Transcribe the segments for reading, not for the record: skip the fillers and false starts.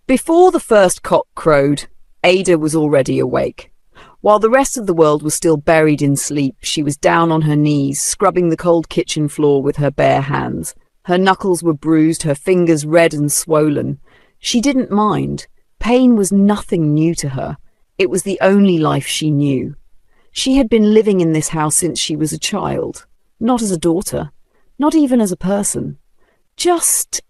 Before the first cock crowed, Ada was already awake. While the rest of the world was still buried in sleep, she was down on her knees, scrubbing the cold kitchen floor with her bare hands. Her knuckles were bruised, her fingers red and swollen. She didn't mind. Pain was nothing new to her. It was the only life she knew. She had been living in this house since she was a child. Not as a daughter. Not even as a person. Just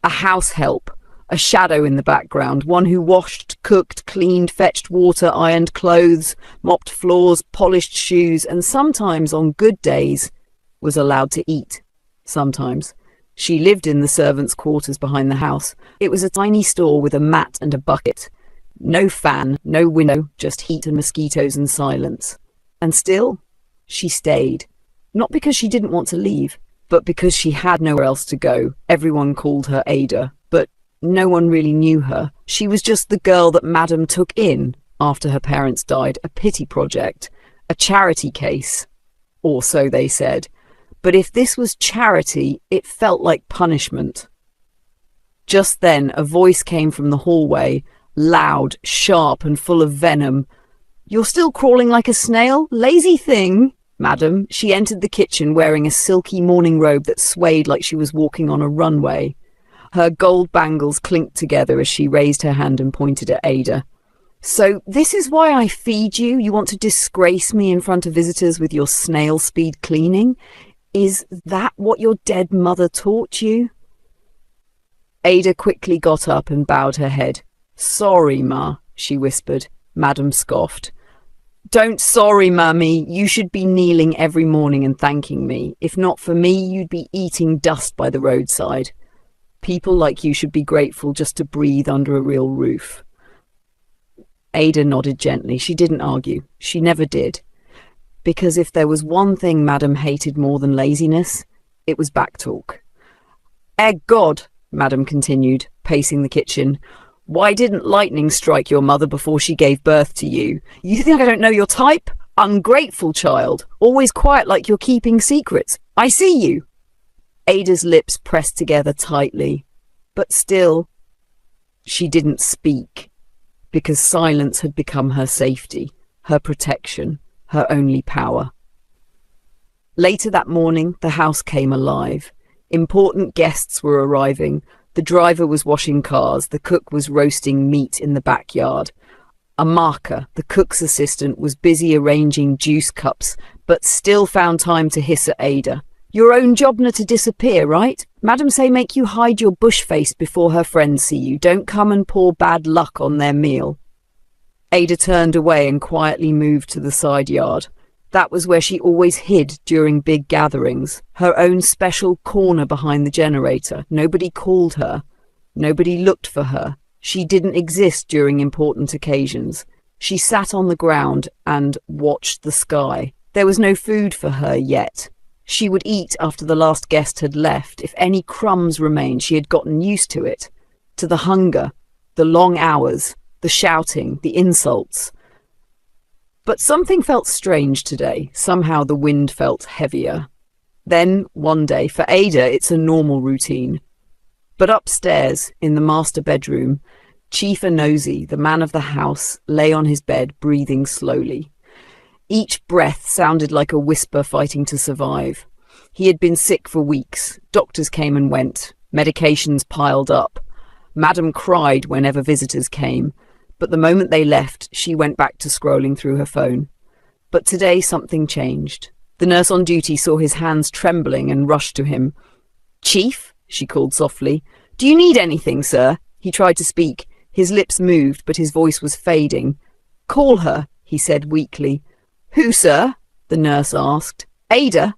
a house help. A shadow in the background, one who washed, cooked, cleaned, fetched water, ironed clothes, mopped floors, polished shoes, and sometimes, on good days, was allowed to eat. Sometimes. She lived in the servants' quarters behind the house. It was a tiny store with a mat and a bucket. No fan, no window, just heat and mosquitoes and silence. And still, she stayed. Not because she didn't want to leave, but because she had nowhere else to go. Everyone called her Ada, but no one really knew her. She was just the girl that Madam took in after her parents died, a pity project, a charity case. Or so they said. But if this was charity, it felt like punishment. Just then, a voice came from the hallway, loud, sharp, and full of venom. "You're still crawling like a snail? Lazy thing!" Madam, she entered the kitchen wearing a silky morning robe that swayed like she was walking on a runway. Her gold bangles clinked together as she raised her hand and pointed at Ada. "So this is why I feed you? You want to disgrace me in front of visitors with your snail speed cleaning? Is that what your dead mother taught you?" Ada quickly got up and bowed her head. "Sorry, Ma," she whispered. Madam scoffed. "Don't sorry, Mummy. You should be kneeling every morning and thanking me. If not for me, you'd be eating dust by the roadside. People like you should be grateful just to breathe under a real roof." Ada nodded gently. She didn't argue. She never did. Because if there was one thing Madam hated more than laziness, it was backtalk. God, Madam continued, pacing the kitchen. "Why didn't lightning strike your mother before she gave birth to you? You think I don't know your type? Ungrateful child. Always quiet like you're keeping secrets. I see you." Ada's lips pressed together tightly, but still, she didn't speak, because silence had become her safety, her protection, her only power. Later that morning, the house came alive. Important guests were arriving. The driver was washing cars. The cook was roasting meat in the backyard. Amaka, the cook's assistant, was busy arranging juice cups, but still found time to hiss at Ada. "Your own jobna to disappear, right? Madam say make you hide your bush face before her friends see you. Don't come and pour bad luck on their meal." Ada turned away and quietly moved to the side yard. That was where she always hid during big gatherings, her own special corner behind the generator. Nobody called her. Nobody looked for her. She didn't exist during important occasions. She sat on the ground and watched the sky. There was no food for her yet. She would eat after the last guest had left. If any crumbs remained, she had gotten used to it. To the hunger, the long hours, the shouting, the insults. But something felt strange today. Somehow the wind felt heavier. Then, one day, for Ada, it's a normal routine. But upstairs, in the master bedroom, Chief Enosi, the man of the house, lay on his bed, breathing slowly. Each breath sounded like a whisper fighting to survive. He had been sick for weeks. Doctors came and went. Medications piled up. Madam cried whenever visitors came. But the moment they left, she went back to scrolling through her phone. But today something changed. The nurse on duty saw his hands trembling and rushed to him. "Chief," she called softly. "Do you need anything, sir?" He tried to speak. His lips moved, but his voice was fading. "Call her," he said weakly. "Who, sir?" the nurse asked. "Ada."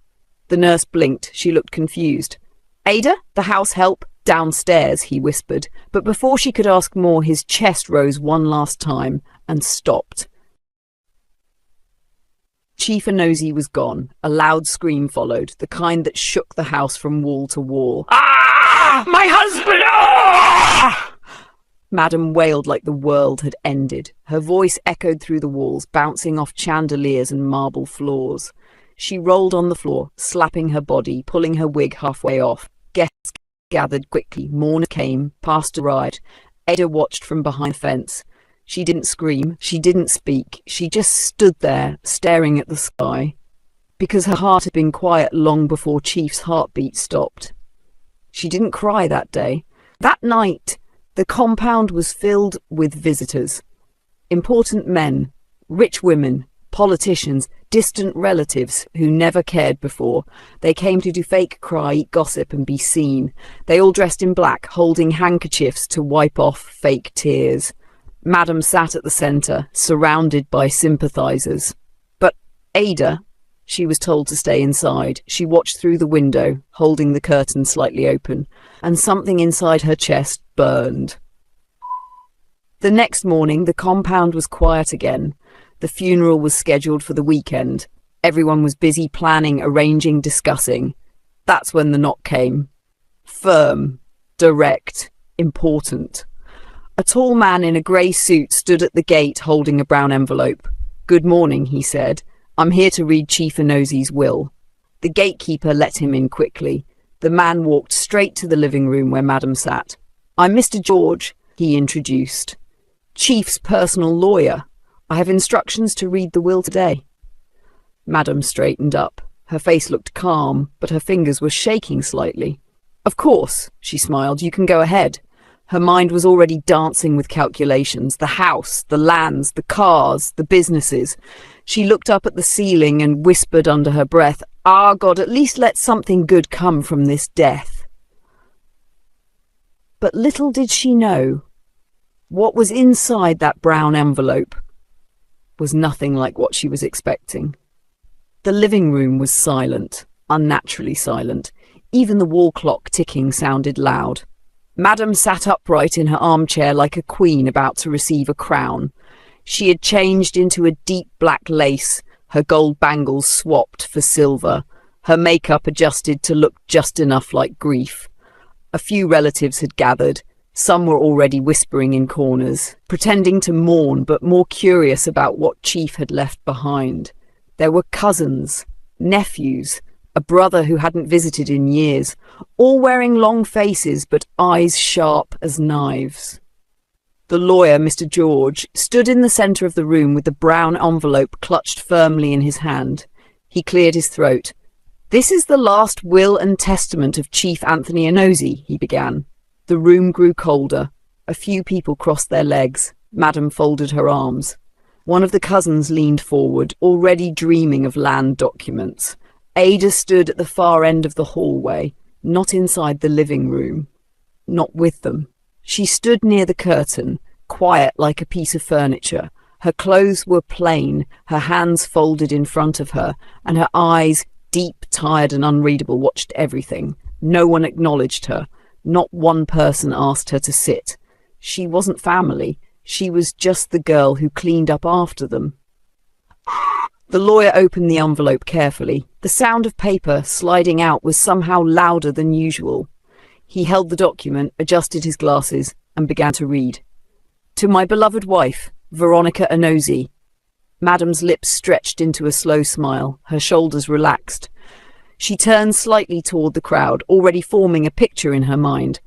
The nurse blinked. She looked confused. "Ada? The house help? Downstairs," he whispered. But before she could ask more, his chest rose one last time and stopped. Chief Enosi was gone. A loud scream followed, the kind that shook the house from wall to wall. "Ah! My husband! Ah!" Madam wailed like the world had ended. Her voice echoed through the walls, bouncing off chandeliers and marble floors. She rolled on the floor, slapping her body, pulling her wig halfway off. Guests gathered quickly. Morning came, past a ride. Ada watched from behind the fence. She didn't scream, she didn't speak, she just stood there, staring at the sky, because her heart had been quiet long before Chief's heartbeat stopped. She didn't cry that day. That night, the compound was filled with visitors. Important men, rich women, politicians, distant relatives who never cared before. They came to do fake cry, eat gossip, and be seen. They all dressed in black, holding handkerchiefs to wipe off fake tears. Madam sat at the centre, surrounded by sympathisers. But Ada, she was told to stay inside. She watched through the window, holding the curtain slightly open, and something inside her chest burned. The next morning, the compound was quiet again. The funeral was scheduled for the weekend. Everyone was busy planning, arranging, discussing. That's when the knock came. Firm, direct, important. A tall man in a grey suit stood at the gate holding a brown envelope. "Good morning," he said. "I'm here to read Chief Enosi's will." The gatekeeper let him in quickly. The man walked straight to the living room where Madam sat. "I'm Mr. George," he introduced. "Chief's personal lawyer. I have instructions to read the will today." Madam straightened up. Her face looked calm, but her fingers were shaking slightly. "Of course," she smiled, "you can go ahead." Her mind was already dancing with calculations. The house, the lands, the cars, the businesses. She looked up at the ceiling and whispered under her breath, "Ah, God, at least let something good come from this death." But little did she know, what was inside that brown envelope was nothing like what she was expecting. The living room was silent, unnaturally silent. Even the wall clock ticking sounded loud. Madam sat upright in her armchair like a queen about to receive a crown. She had changed into a deep black lace, her gold bangles swapped for silver, her makeup adjusted to look just enough like grief. A few relatives had gathered. Some were already whispering in corners, pretending to mourn but more curious about what Chief had left behind. There were cousins, nephews, a brother who hadn't visited in years, all wearing long faces but eyes sharp as knives. The lawyer, Mr. George, stood in the centre of the room with the brown envelope clutched firmly in his hand. He cleared his throat. "This is the last will and testament of Chief Anthony Enosi," he began. The room grew colder. A few people crossed their legs. Madam folded her arms. One of the cousins leaned forward, already dreaming of land documents. Ada stood at the far end of the hallway, not inside the living room, not with them. She stood near the curtain, quiet like a piece of furniture. Her clothes were plain, her hands folded in front of her, and her eyes, deep, tired and unreadable, watched everything. No one acknowledged her. Not one person asked her to sit. She wasn't family. She was just the girl who cleaned up after them. The lawyer opened the envelope carefully. The sound of paper sliding out was somehow louder than usual. He held the document, adjusted his glasses, and began to read. "To my beloved wife, Veronica Enosi." Madam's lips stretched into a slow smile. Her shoulders relaxed. She turned slightly toward the crowd, already forming a picture in her mind.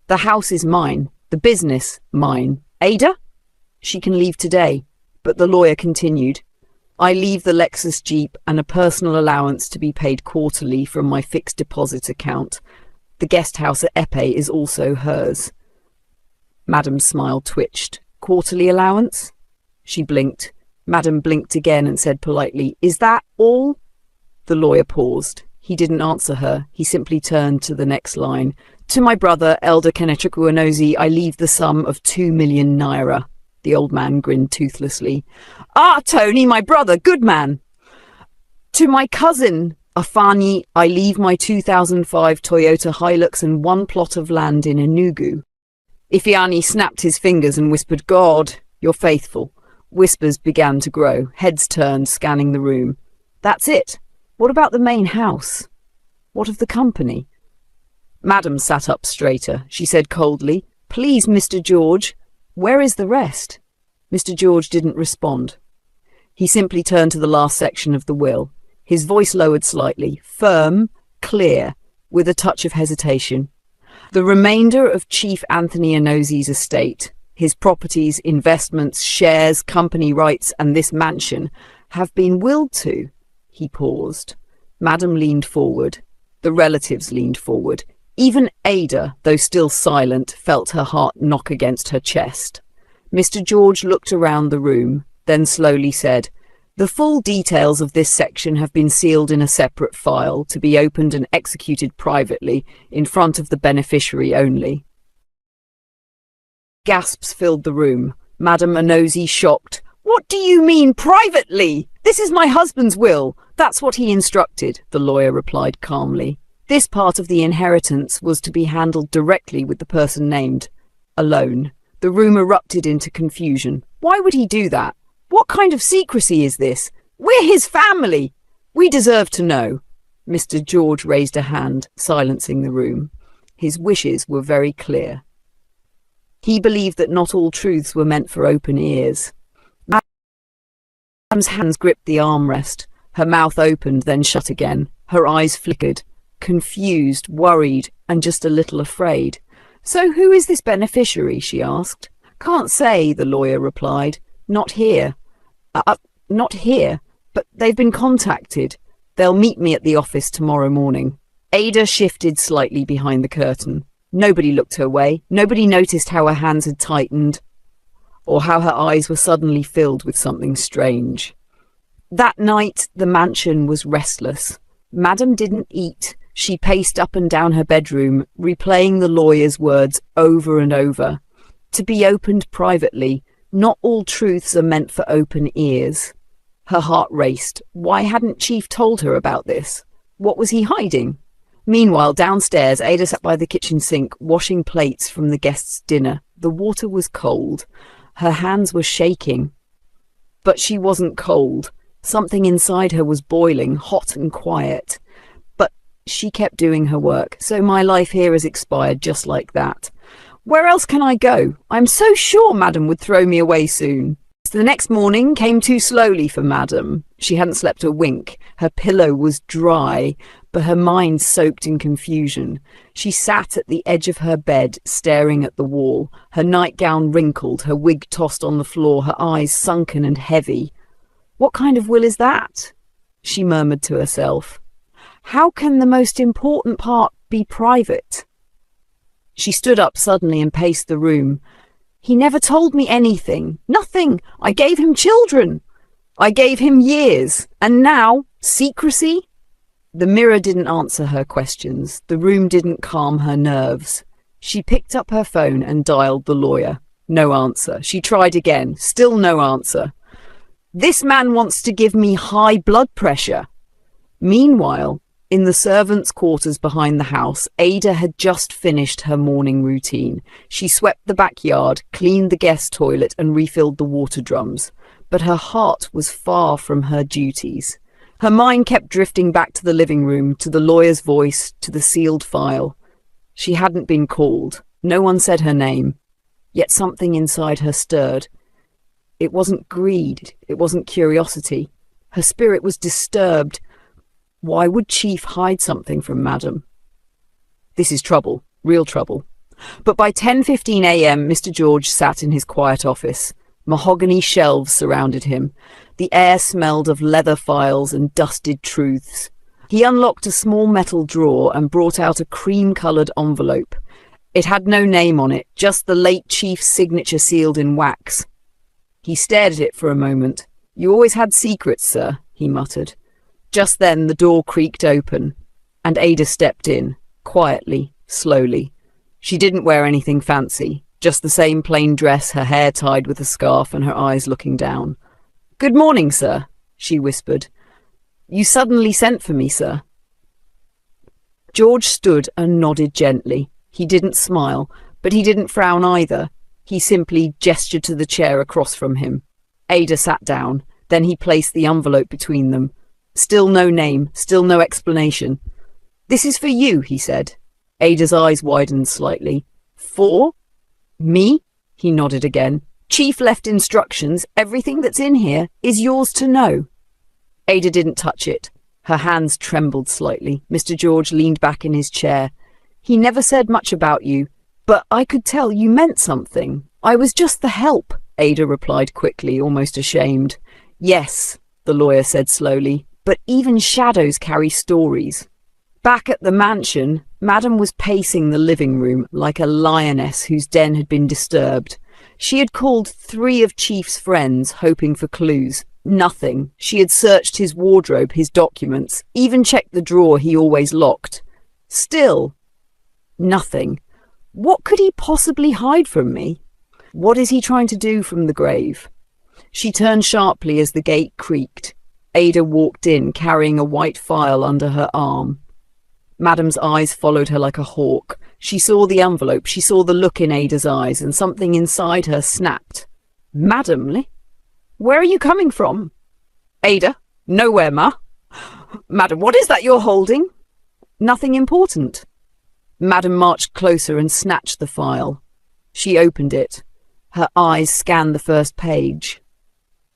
"The house is mine. The business, mine. Ada? She can leave today." But the lawyer continued. "I leave the Lexus Jeep and a personal allowance to be paid quarterly from my fixed deposit account. The guest house at Epé is also hers." Madam's smile twitched. "Quarterly allowance?" She blinked. Madam blinked again and said politely, "Is that all?" The lawyer paused. He didn't answer her. He simply turned to the next line. "To my brother, Elder Kenechukwu Enosi, I leave the sum of 2 million naira." The old man grinned toothlessly. "Ah, Tony, my brother, good man." "To my cousin, Afani, I leave my 2005 Toyota Hilux and 1 plot of land in Enugu." Ifeanyi snapped his fingers and whispered, "God, you're faithful." Whispers began to grow. Heads turned, scanning the room. "That's it. What about the main house? What of the company?" Madam sat up straighter. She said coldly, "Please, Mr. George, where is the rest?" Mr. George didn't respond. He simply turned to the last section of the will. His voice lowered slightly, firm, clear, with a touch of hesitation. The remainder of Chief Anthony Enozi's estate, his properties, investments, shares, company rights, and this mansion, have been willed to. He paused. Madam leaned forward. The relatives leaned forward. Even Ada, though still silent, felt her heart knock against her chest. Mr. George looked around the room, then slowly said, "The full details of this section have been sealed in a separate file, to be opened and executed privately, in front of the beneficiary only." Gasps filled the room. Madam Enozi, shocked. "What do you mean, privately? This is my husband's will. That's what he instructed," the lawyer replied calmly. This part of the inheritance was to be handled directly with the person named. Alone. The room erupted into confusion. Why would he do that? What kind of secrecy is this? We're his family. We deserve to know. Mr. George raised a hand, silencing the room. His wishes were very clear. He believed that not all truths were meant for open ears. Madam's hands gripped the armrest. Her mouth opened, then shut again. Her eyes flickered, confused, worried, and just a little afraid. "So who is this beneficiary?" she asked. "Can't say," the lawyer replied. "Not here." Not here, but they've been contacted. They'll meet me at the office tomorrow morning." Ada shifted slightly behind the curtain. Nobody looked her way. Nobody noticed how her hands had tightened, or how her eyes were suddenly filled with something strange. That night, the mansion was restless. Madam didn't eat. She paced up and down her bedroom, replaying the lawyer's words over and over. To be opened privately. Not all truths are meant for open ears. Her heart raced. Why hadn't Chief told her about this? What was he hiding? Meanwhile, downstairs, Ada sat by the kitchen sink, washing plates from the guests' dinner. The water was cold. Her hands were shaking. But she wasn't cold. Something inside her was boiling, hot and quiet. But she kept doing her work, so my life here has expired just like that. Where else can I go? I'm so sure Madam would throw me away soon. The next morning came too slowly for Madam. She hadn't slept a wink. Her pillow was dry, but her mind soaked in confusion. She sat at the edge of her bed, staring at the wall, her nightgown wrinkled, her wig tossed on the floor, her eyes sunken and heavy. "What kind of will is that?" she murmured to herself. "How can the most important part be private?" She stood up suddenly and paced the room. "He never told me anything. Nothing. I gave him children. I gave him years. And now, secrecy?" The mirror didn't answer her questions. The room didn't calm her nerves. She picked up her phone and dialed the lawyer. No answer. She tried again. Still no answer. "This man wants to give me high blood pressure." Meanwhile, in the servants' quarters behind the house, Ada had just finished her morning routine. She swept the backyard, cleaned the guest toilet, and refilled the water drums. But her heart was far from her duties. Her mind kept drifting back to the living room, to the lawyer's voice, to the sealed file. She hadn't been called. No one said her name. Yet something inside her stirred. It wasn't greed. It wasn't curiosity. Her spirit was disturbed. Why would Chief hide something from Madam? This is trouble, real trouble. But by 10:15 a.m., Mr. George sat in his quiet office. Mahogany shelves surrounded him. The air smelled of leather files and dusted truths. He unlocked a small metal drawer and brought out a cream-coloured envelope. It had no name on it, just the late Chief's signature sealed in wax. He stared at it for a moment. "You always had secrets, sir," he muttered. Just then the door creaked open, and Ada stepped in, quietly, slowly. She didn't wear anything fancy, just the same plain dress, her hair tied with a scarf and her eyes looking down. "Good morning, sir," she whispered. "You suddenly sent for me, sir." George stood and nodded gently. He didn't smile, but he didn't frown either. He simply gestured to the chair across from him. Ada sat down. Then he placed the envelope between them. Still no name, still no explanation. "This is for you," he said. Ada's eyes widened slightly. "For? Me?" He nodded again. "Chief left instructions. Everything that's in here is yours to know." Ada didn't touch it. Her hands trembled slightly. Mr. George leaned back in his chair. He never said much about you, but I could tell you meant something. I was just the help, Ada replied quickly, almost ashamed. Yes, the lawyer said slowly, but even shadows carry stories. Back at the mansion, Madam was pacing the living room like a lioness whose den had been disturbed. She had called 3 of Chief's friends, hoping for clues. Nothing. She had searched his wardrobe, his documents, even checked the drawer he always locked. Still, nothing. What could he possibly hide from me? What is he trying to do from the grave? She turned sharply as the gate creaked. Ada walked in, carrying a white file under her arm. Madam's eyes followed her like a hawk. She saw the envelope, she saw the look in Ada's eyes, and something inside her snapped. Madam, where are you coming from? Ada, nowhere, ma. Madam, what is that you're holding? Nothing important. Madam marched closer and snatched the file. She opened it. Her eyes scanned the first page.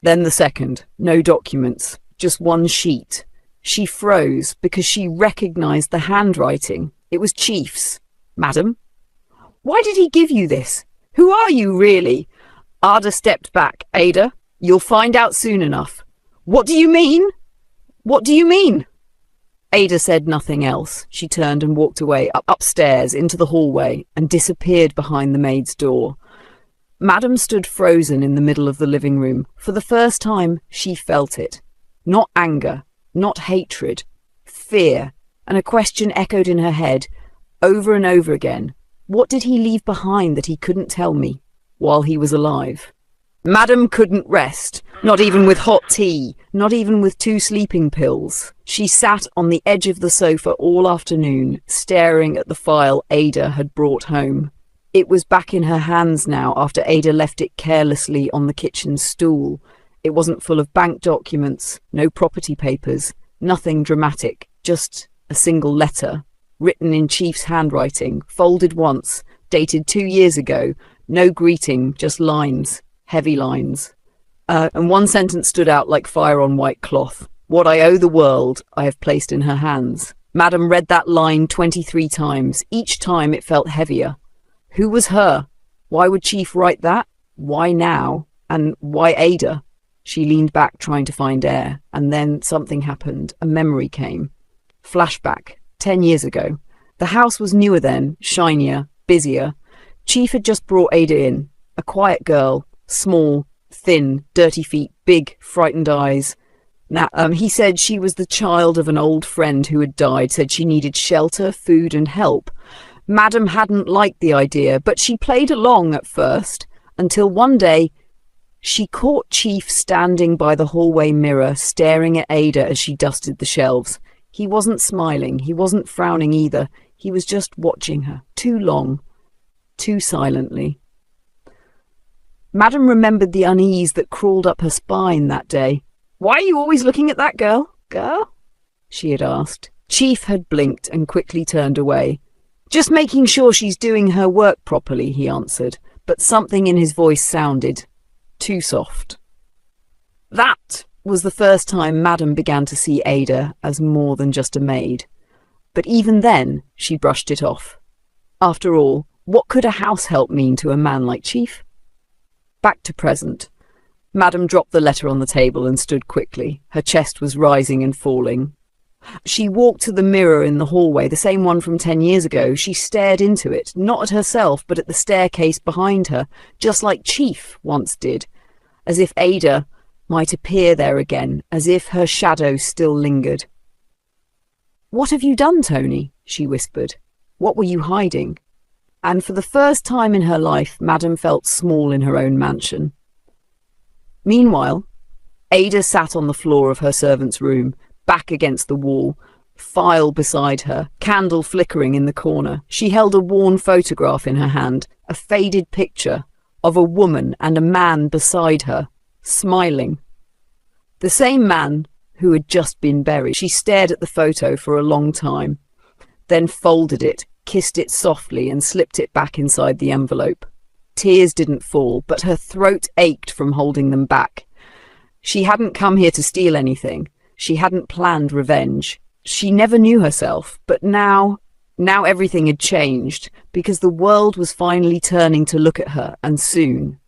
Then the second. No documents, just one sheet. She froze because she recognized the handwriting. It was Chief's. Madam? Why did he give you this? Who are you, really? Ada stepped back. Ada, you'll find out soon enough. What do you mean? What do you mean? Ada said nothing else. She turned and walked away, upstairs, into the hallway, and disappeared behind the maid's door. Madam stood frozen in the middle of the living room. For the first time, she felt it. Not anger, not hatred, fear, and a question echoed in her head, over and over again. What did he leave behind that he couldn't tell me while he was alive? Madam couldn't rest, not even with hot tea, not even with 2 sleeping pills. She sat on the edge of the sofa all afternoon, staring at the file Ada had brought home. It was back in her hands now after Ada left it carelessly on the kitchen stool. It wasn't full of bank documents, no property papers, nothing dramatic, just a single letter, written in Chief's handwriting, folded once, dated 2 years ago, no greeting, just lines, heavy lines. And one sentence stood out like fire on white cloth. What I owe the world, I have placed in her hands. Madam read that line 23 times. Each time it felt heavier. Who was her? Why would Chief write that? Why now? And why Ada? She leaned back, trying to find air, and then something happened. A memory came. Flashback, 10 years ago. The house was newer then, shinier, busier. Chief had just brought Ada in, a quiet girl, small, thin, dirty feet, big, frightened eyes. Now, he said she was the child of an old friend who had died, said she needed shelter, food, and help. Madam hadn't liked the idea, but she played along at first, until one day she caught Chief standing by the hallway mirror, staring at Ada as she dusted the shelves. He wasn't smiling, he wasn't frowning either. He was just watching her, too long, too silently. Madam remembered the unease that crawled up her spine that day. Why are you always looking at that girl? Girl? She had asked. Chief had blinked and quickly turned away. Just making sure she's doing her work properly, he answered, but something in his voice sounded too soft. That was the first time Madam began to see Ada as more than just a maid. But even then, she brushed it off. After all, what could a house help mean to a man like Chief? Back to present. Madam dropped the letter on the table and stood quickly. Her chest was rising and falling. She walked to the mirror in the hallway, the same one from 10 years ago. She stared into it, not at herself, but at the staircase behind her, just like Chief once did, as if Ada might appear there again, as if her shadow still lingered. "What have you done, Tony?" she whispered. "What were you hiding?" And for the first time in her life, Madam felt small in her own mansion. Meanwhile, Ada sat on the floor of her servant's room, back against the wall, file beside her, candle flickering in the corner. She held a worn photograph in her hand, a faded picture of a woman and a man beside her, smiling. The same man who had just been buried. She stared at the photo for a long time, then folded it, kissed it softly and slipped it back inside the envelope. Tears didn't fall, but her throat ached from holding them back. She hadn't come here to steal anything. She hadn't planned revenge. She never knew herself, but now Now everything had changed, because the world was finally turning to look at her, and soon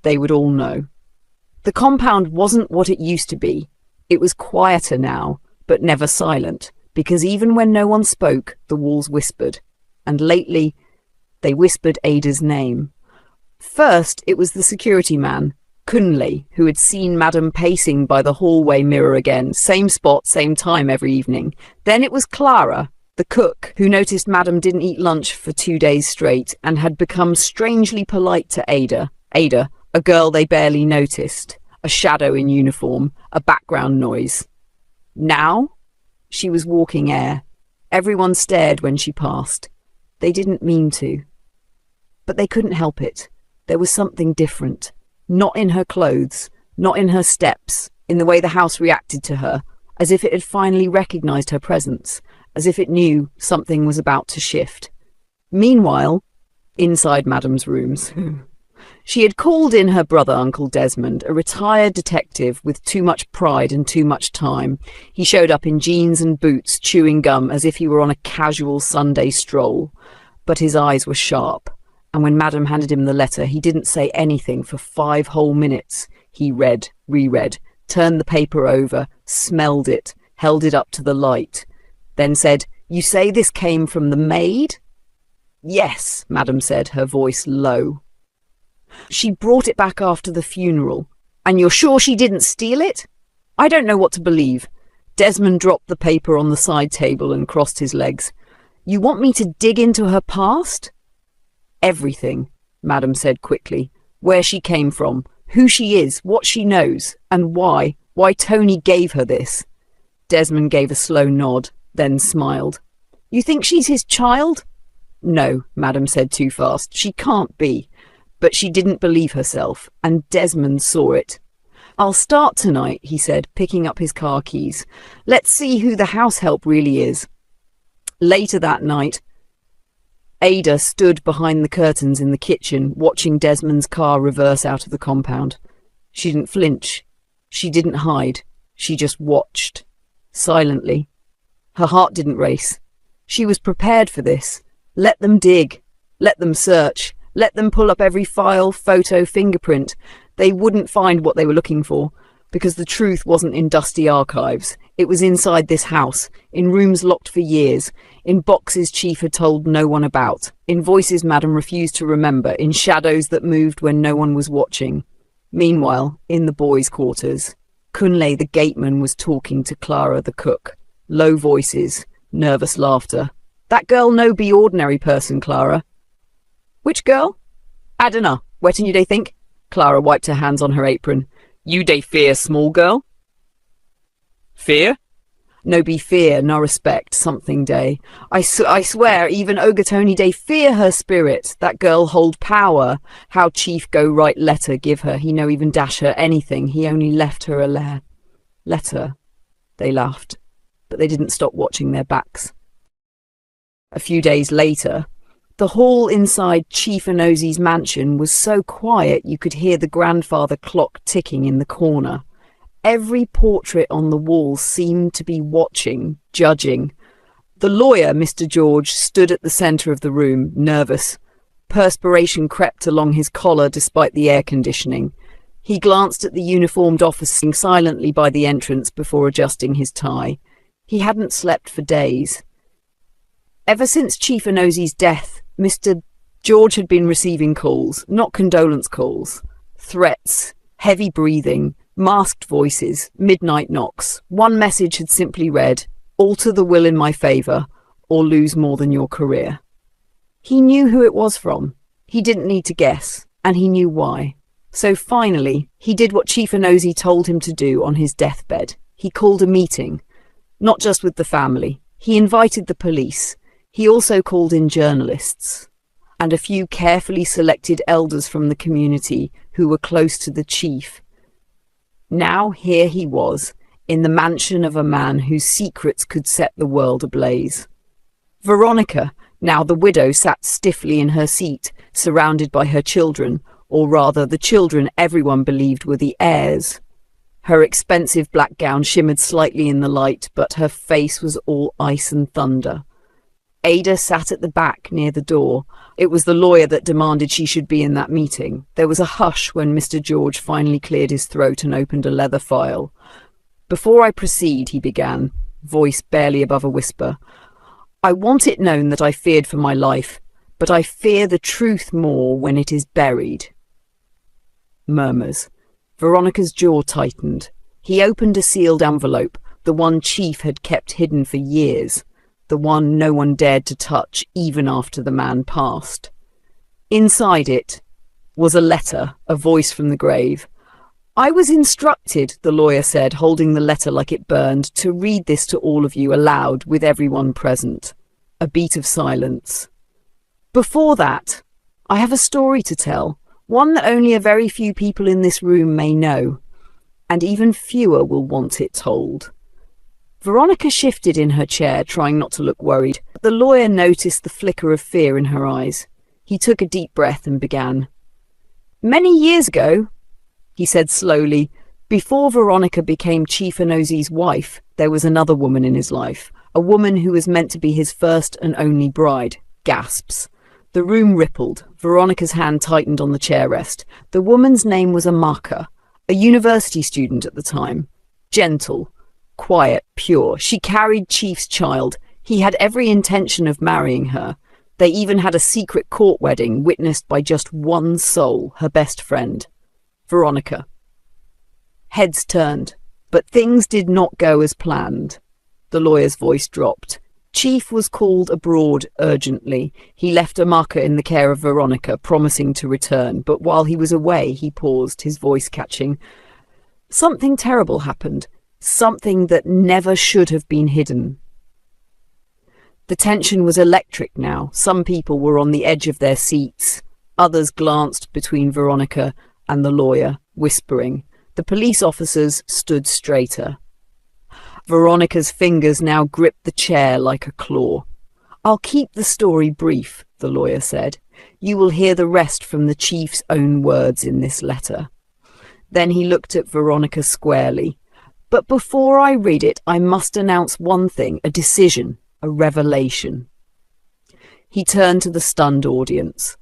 they would all know. The compound wasn't what it used to be. It was quieter now, but never silent, because even when no one spoke, the walls whispered. And lately, they whispered Ada's name. First, it was the security man, Kunle, who had seen Madame pacing by the hallway mirror again, same spot, same time every evening. Then it was Clara, the cook, who noticed Madame didn't eat lunch for 2 days straight and had become strangely polite to Ada. Ada, a girl they barely noticed, a shadow in uniform, a background noise. Now, she was walking air. Everyone stared when she passed. They didn't mean to. But they couldn't help it. There was something different. Not in her clothes, not in her steps, in the way the house reacted to her, as if it had finally recognized her presence, as if it knew something was about to shift. Meanwhile, inside Madame's rooms, she had called in her brother, Uncle Desmond, a retired detective with too much pride and too much time. He showed up in jeans and boots, chewing gum as if he were on a casual Sunday stroll. But his eyes were sharp, and when Madame handed him the letter, he didn't say anything for 5 whole minutes. He read, reread, turned the paper over, smelled it, held it up to the light, then said, "You say this came from the maid?" "Yes," Madame said, her voice low. "She brought it back after the funeral. And you're sure she didn't steal it?" "I don't know what to believe." Desmond dropped the paper on the side table and crossed his legs. "You want me to dig into her past?" "Everything," Madame said quickly. "Where she came from, who she is, what she knows, and why Tony gave her this." Desmond gave a slow nod, then smiled. "You think she's his child?" "No," Madame said too fast. "She can't be." But she didn't believe herself, and Desmond saw it. "I'll start tonight," he said, picking up his car keys. "Let's see who the house help really is." Later that night, Ada stood behind the curtains in the kitchen, watching Desmond's car reverse out of the compound. She didn't flinch. She didn't hide. She just watched. Silently. Her heart didn't race. She was prepared for this. Let them dig. Let them search. Let them pull up every file, photo, fingerprint. They wouldn't find what they were looking for, because the truth wasn't in dusty archives. It was inside this house, in rooms locked for years, in boxes Chief had told no one about, in voices Madame refused to remember, in shadows that moved when no one was watching. Meanwhile, in the boys' quarters, Kunle the gateman was talking to Clara the cook. Low voices, nervous laughter. "That girl no be ordinary person, Clara." "Which girl?" "I dunno. Wetin you dey think?" Clara wiped her hands on her apron. "You dey fear small girl?" "Fear?" "No be fear, no respect, something day. I swear, even Ogatoni dey fear her spirit. That girl hold power. How Chief go write letter give her. He no even dash her anything. He only left her a letter." They laughed, but they didn't stop watching their backs. A few days later, the hall inside Chief Onosi's mansion was so quiet you could hear the grandfather clock ticking in the corner. Every portrait on the wall seemed to be watching, judging. The lawyer, Mr. George, stood at the centre of the room, nervous. Perspiration crept along his collar despite the air conditioning. He glanced at the uniformed officer silently by the entrance before adjusting his tie. He hadn't slept for days. Ever since Chief Onosi's death, Mr. George had been receiving calls, not condolence calls. Threats, heavy breathing, masked voices, midnight knocks. One message had simply read, "Alter the will in my favour, or lose more than your career." He knew who it was from. He didn't need to guess, and he knew why. So finally, he did what Chief Onosi told him to do on his deathbed. He called a meeting, not just with the family. He invited the police. He also called in journalists and a few carefully selected elders from the community who were close to the chief. Now here he was, in the mansion of a man whose secrets could set the world ablaze. Veronica, now the widow, sat stiffly in her seat, surrounded by her children, or rather the children everyone believed were the heirs. Her expensive black gown shimmered slightly in the light, but her face was all ice and thunder. Ada sat at the back near the door. It was the lawyer that demanded she should be in that meeting. There was a hush when Mr. George finally cleared his throat and opened a leather file. "Before I proceed," he began, voice barely above a whisper, "I want it known that I feared for my life, but I fear the truth more when it is buried." Murmurs. Veronica's jaw tightened. He opened a sealed envelope, the one Chief had kept hidden for years, the one no one dared to touch even after the man passed. Inside it was a letter, a voice from the grave. "I was instructed," the lawyer said, holding the letter like it burned, "to read this to all of you aloud with everyone present." A beat of silence. "Before that, I have a story to tell, one that only a very few people in this room may know, and even fewer will want it told." Veronica shifted in her chair, trying not to look worried. The lawyer noticed the flicker of fear in her eyes. He took a deep breath and began. "Many years ago," he said slowly, "before Veronica became Chief Enosi's wife, there was another woman in his life, a woman who was meant to be his first and only bride." Gasps. The room rippled. Veronica's hand tightened on the chair rest. The woman's name was Amaka, a university student at the time. Gentle, quiet, pure. She carried Chief's child. He had every intention of marrying her. They even had a secret court wedding witnessed by just one soul, her best friend, Veronica. Heads turned, but things did not go as planned. The lawyer's voice dropped. Chief was called abroad urgently. He left Amaka in the care of Veronica, promising to return, but while he was away, he paused, his voice catching. Something terrible happened, something that never should have been hidden. The tension was electric now. Some people were on the edge of their seats. Others glanced between Veronica and the lawyer, whispering. The police officers stood straighter. Veronica's fingers now gripped the chair like a claw. "I'll keep the story brief," the lawyer said. "You will hear the rest from the chief's own words in this letter." Then he looked at Veronica squarely. "But before I read it, I must announce one thing, a decision, a revelation." He turned to the stunned audience.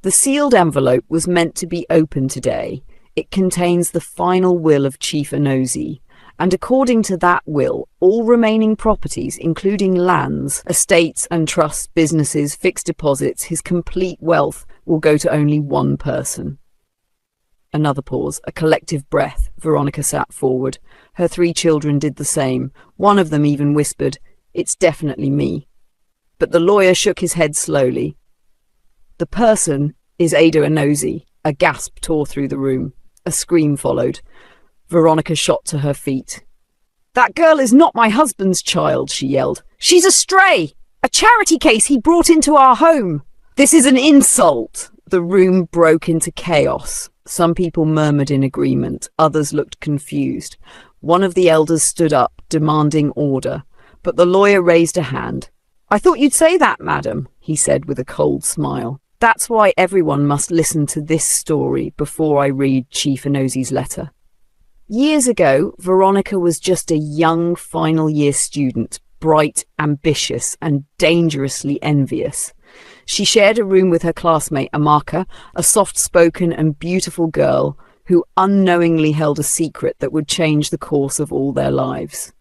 The sealed envelope was meant to be opened today. It contains the final will of Chief Enosi. And according to that will, all remaining properties, including lands, estates and trusts, businesses, fixed deposits, his complete wealth, will go to only one person. Another pause, a collective breath. Veronica sat forward. Her 3 children did the same. One of them even whispered, "It's definitely me." But the lawyer shook his head slowly. "The person is Ada Enosi." A gasp tore through the room. A scream followed. Veronica shot to her feet. "That girl is not my husband's child," she yelled. "She's a stray! A charity case he brought into our home! This is an insult!" The room broke into chaos. Some people murmured in agreement. Others looked confused. One of the elders stood up, demanding order. But the lawyer raised a hand. "I thought you'd say that, madam," he said with a cold smile. "That's why everyone must listen to this story before I read Chief Enosi's letter." Years ago, Veronica was just a young final-year student, bright, ambitious, and dangerously envious. She shared a room with her classmate Amaka, a soft-spoken and beautiful girl who unknowingly held a secret that would change the course of all their lives.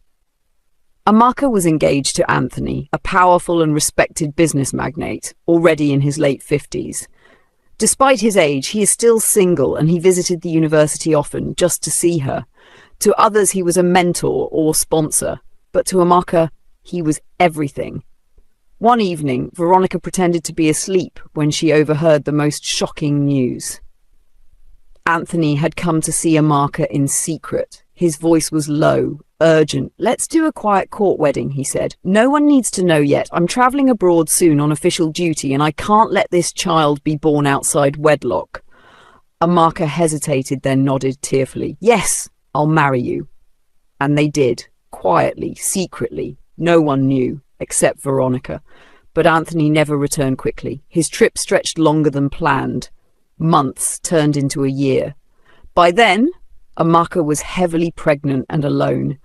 Amaka was engaged to Anthony, a powerful and respected business magnate, already in his late 50s. Despite his age, he is still single and he visited the university often just to see her. To others, he was a mentor or sponsor, but to Amaka, he was everything. One evening, Veronica pretended to be asleep when she overheard the most shocking news. Anthony had come to see Amaka in secret. His voice was low, urgent. "Let's do a quiet court wedding," he said. "No one needs to know yet. I'm travelling abroad soon on official duty and I can't let this child be born outside wedlock." Amaka hesitated, then nodded tearfully. "Yes, I'll marry you." And they did, quietly, secretly. No one knew, except Veronica. But Anthony never returned quickly. His trip stretched longer than planned. Months turned into a year. By then, Amaka was heavily pregnant and alone.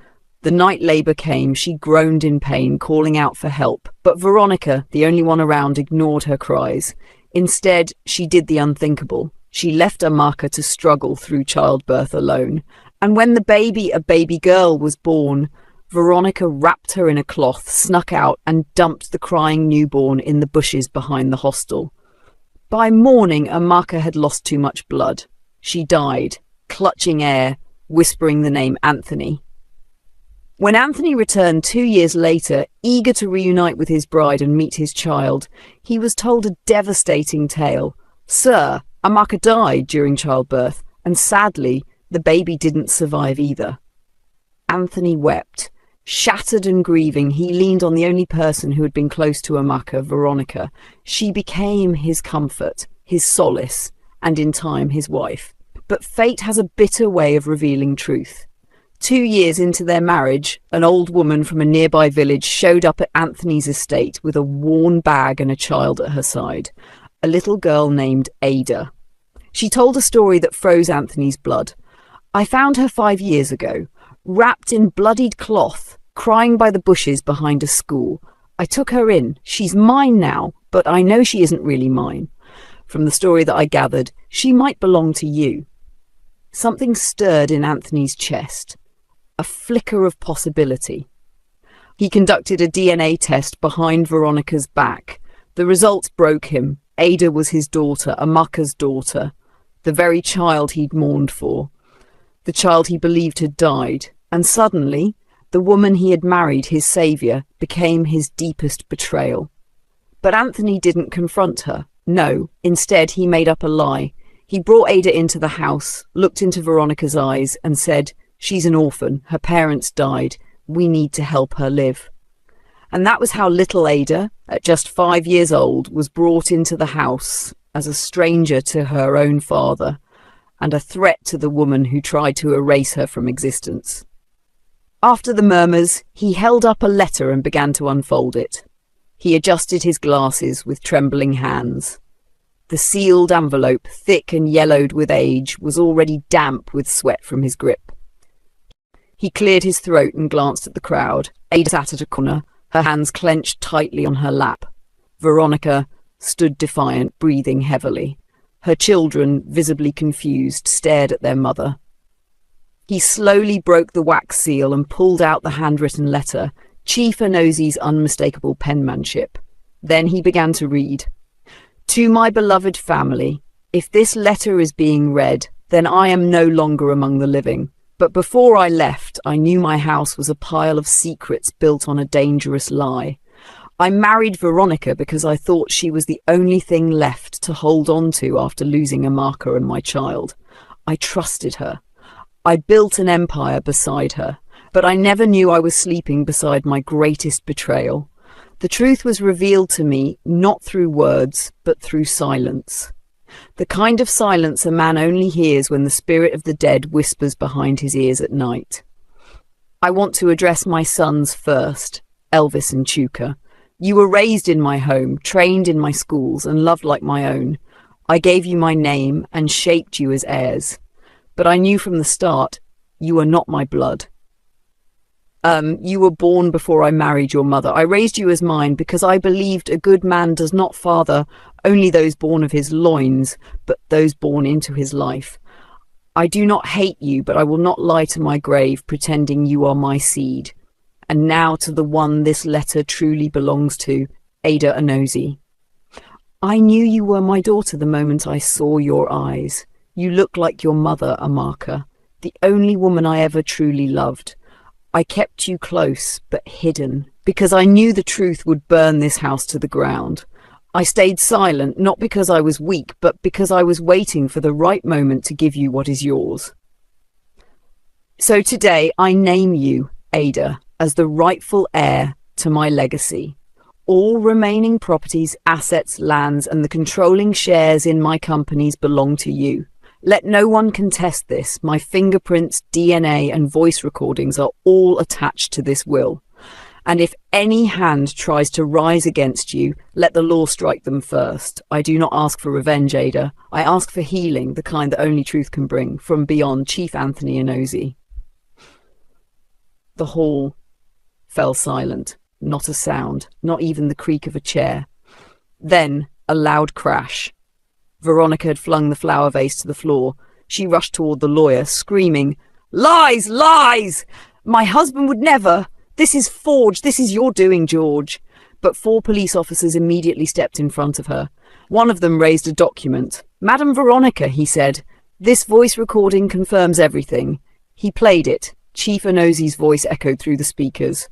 The night labor came. She groaned in pain, calling out for help. But Veronica, the only one around, ignored her cries. Instead, she did the unthinkable. She left Amaka to struggle through childbirth alone. And when a baby girl, was born, Veronica wrapped her in a cloth, snuck out, and dumped the crying newborn in the bushes behind the hostel. By morning, Amaka had lost too much blood. She died, clutching air, whispering the name Anthony. When Anthony returned 2 years later, eager to reunite with his bride and meet his child, he was told a devastating tale. Sir, Amaka died during childbirth, and sadly, the baby didn't survive either. Anthony wept. Shattered and grieving, he leaned on the only person who had been close to Amaka, Veronica. She became his comfort, his solace, and in time his wife. But fate has a bitter way of revealing truth. 2 years into their marriage, an old woman from a nearby village showed up at Anthony's estate with a worn bag and a child at her side, a little girl named Ada. She told a story that froze Anthony's blood. I found her 5 years ago, wrapped in bloodied cloth, crying by the bushes behind a school. I took her in. She's mine now, but I know she isn't really mine. From the story that I gathered, she might belong to you. Something stirred in Anthony's chest. A flicker of possibility. He conducted a DNA test behind Veronica's back. The results broke him. Ada was his daughter, Amaka's daughter, the very child he'd mourned for, the child he believed had died. And suddenly, the woman he had married, his saviour, became his deepest betrayal. But Anthony didn't confront her. No, instead he made up a lie. He brought Ada into the house, looked into Veronica's eyes and said, "She's an orphan. Her parents died. We need to help her live." And that was how little Ada, at just 5 years old, was brought into the house as a stranger to her own father and a threat to the woman who tried to erase her from existence. After the murmurs, he held up a letter and began to unfold it. He adjusted his glasses with trembling hands. The sealed envelope, thick and yellowed with age, was already damp with sweat from his grip. He cleared his throat and glanced at the crowd. Ada sat at a corner, her hands clenched tightly on her lap. Veronica stood defiant, breathing heavily. Her children, visibly confused, stared at their mother. He slowly broke the wax seal and pulled out the handwritten letter, Chief Anosi's unmistakable penmanship. Then he began to read. "To my beloved family, if this letter is being read, then I am no longer among the living. But before I left, I knew my house was a pile of secrets built on a dangerous lie. I married Veronica because I thought she was the only thing left to hold on to after losing Amaka and my child. I trusted her. I built an empire beside her, but I never knew I was sleeping beside my greatest betrayal. The truth was revealed to me not through words, but through silence. The kind of silence a man only hears when the spirit of the dead whispers behind his ears at night. I want to address my sons first, Elvis and Chuka. You were raised in my home, trained in my schools, and loved like my own. I gave you my name and shaped you as heirs. But I knew from the start, you are not my blood. You were born before I married your mother. I raised you as mine because I believed a good man does not father only those born of his loins, but those born into his life. I do not hate you, but I will not lie to my grave pretending you are my seed. And now to the one this letter truly belongs to, Ada Anosi. I knew you were my daughter the moment I saw your eyes. You look like your mother, Amaka, the only woman I ever truly loved. I kept you close, but hidden, because I knew the truth would burn this house to the ground. I stayed silent, not because I was weak, but because I was waiting for the right moment to give you what is yours. So today I name you, Ada, as the rightful heir to my legacy. All remaining properties, assets, lands, and the controlling shares in my companies belong to you. Let no one contest this. My fingerprints, DNA, and voice recordings are all attached to this will. And if any hand tries to rise against you, let the law strike them first. I do not ask for revenge, Ada. I ask for healing, the kind that only truth can bring, from beyond Chief Anthony Anosi. The hall fell silent. Not a sound, not even the creak of a chair. Then a loud crash. Veronica had flung the flower vase to the floor. She rushed toward the lawyer, screaming, "Lies! Lies! My husband would never! This is forged! This is your doing, George!" But 4 police officers immediately stepped in front of her. One of them raised a document. "Madam Veronica," he said, "this voice recording confirms everything." He played it. Chief Onozi's voice echoed through the speakers.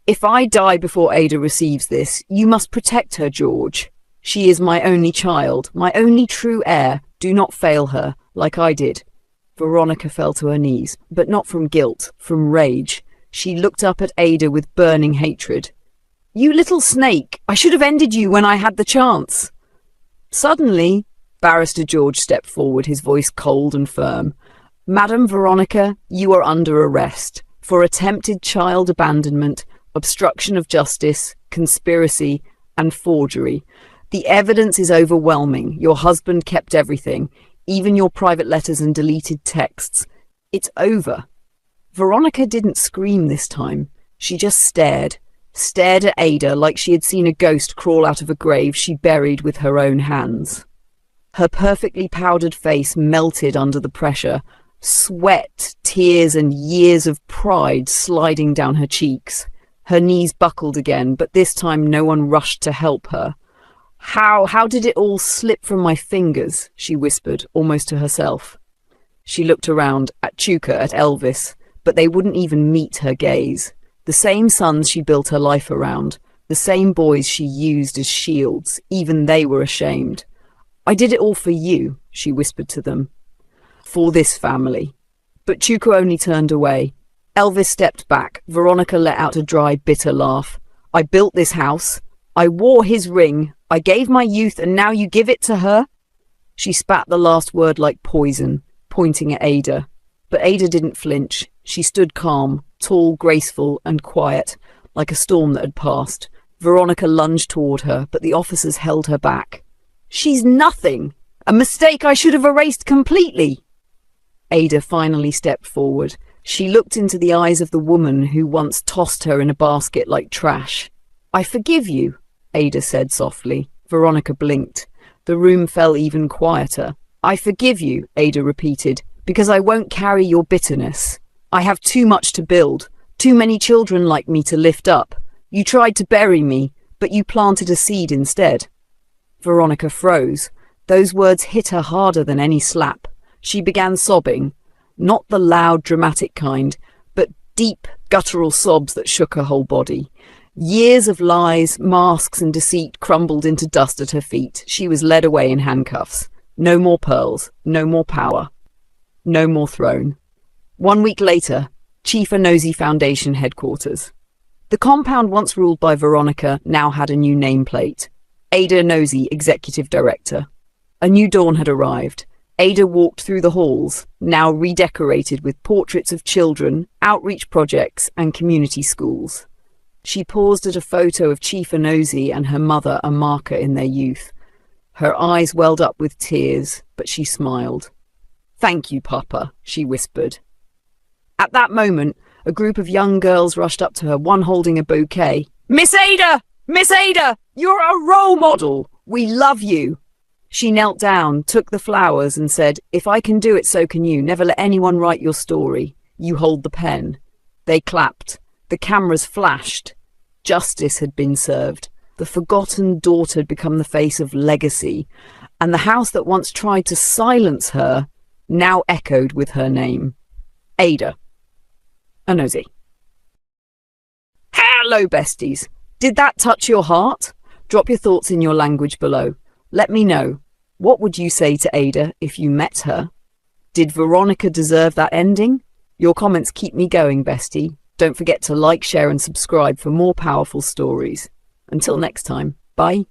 "If I die before Ada receives this, you must protect her, George. She is my only child, my only true heir. Do not fail her, like I did." Veronica fell to her knees, but not from guilt, from rage. She looked up at Ada with burning hatred. "You little snake! I should have ended you when I had the chance." Suddenly, Barrister George stepped forward, his voice cold and firm. "Madam Veronica, you are under arrest for attempted child abandonment, obstruction of justice, conspiracy, and forgery. The evidence is overwhelming. Your husband kept everything, even your private letters and deleted texts. It's over." Veronica didn't scream this time. She just stared at Ada like she had seen a ghost crawl out of a grave she buried with her own hands. Her perfectly powdered face melted under the pressure, sweat, tears, and years of pride sliding down her cheeks. Her knees buckled again, but this time no one rushed to help her. How did it all slip from my fingers?" she whispered, almost to herself. She looked around, at Chuka, at Elvis, but they wouldn't even meet her gaze. The same sons she built her life around, the same boys she used as shields, even they were ashamed. "I did it all for you," she whispered to them. "For this family." But Chuka only turned away. Elvis stepped back. Veronica let out a dry, bitter laugh. "I built this house. I wore his ring. I gave my youth, and now you give it to her?" She spat the last word like poison, pointing at Ada. But Ada didn't flinch. She stood calm, tall, graceful, and quiet, like a storm that had passed. Veronica lunged toward her, but the officers held her back. "She's nothing! A mistake I should have erased completely!" Ada finally stepped forward. She looked into the eyes of the woman who once tossed her in a basket like trash. "I forgive you," Ada said softly. Veronica blinked. The room fell even quieter. "I forgive you," Ada repeated, "because I won't carry your bitterness. I have too much to build, too many children like me to lift up. You tried to bury me, but you planted a seed instead." Veronica froze. Those words hit her harder than any slap. She began sobbing, not the loud, dramatic kind, but deep, guttural sobs that shook her whole body. Years of lies, masks, and deceit crumbled into dust at her feet. She was led away in handcuffs. No more pearls, no more power, no more throne. 1 week later, Chief Onozi Foundation headquarters. The compound once ruled by Veronica now had a new nameplate. Ada Onozi, Executive Director. A new dawn had arrived. Ada walked through the halls, now redecorated with portraits of children, outreach projects, and community schools. She paused at a photo of Chief Onozi and her mother, Amaka, in their youth. Her eyes welled up with tears, but she smiled. "Thank you, Papa," she whispered. At that moment, a group of young girls rushed up to her, one holding a bouquet. "Miss Ada! Miss Ada! You're a role model! We love you!" She knelt down, took the flowers, and said, "If I can do it, so can you. Never let anyone write your story. You hold the pen." They clapped. The cameras flashed. Justice had been served. The forgotten daughter had become the face of legacy, and the house that once tried to silence her now echoed with her name. Ada Onozi. Hello, besties. Did that touch your heart? Drop your thoughts in your language below. Let me know. What would you say to Ada if you met her? Did Veronica deserve that ending? Your comments keep me going, bestie. Don't forget to like, share, and subscribe for more powerful stories. Until next time, bye.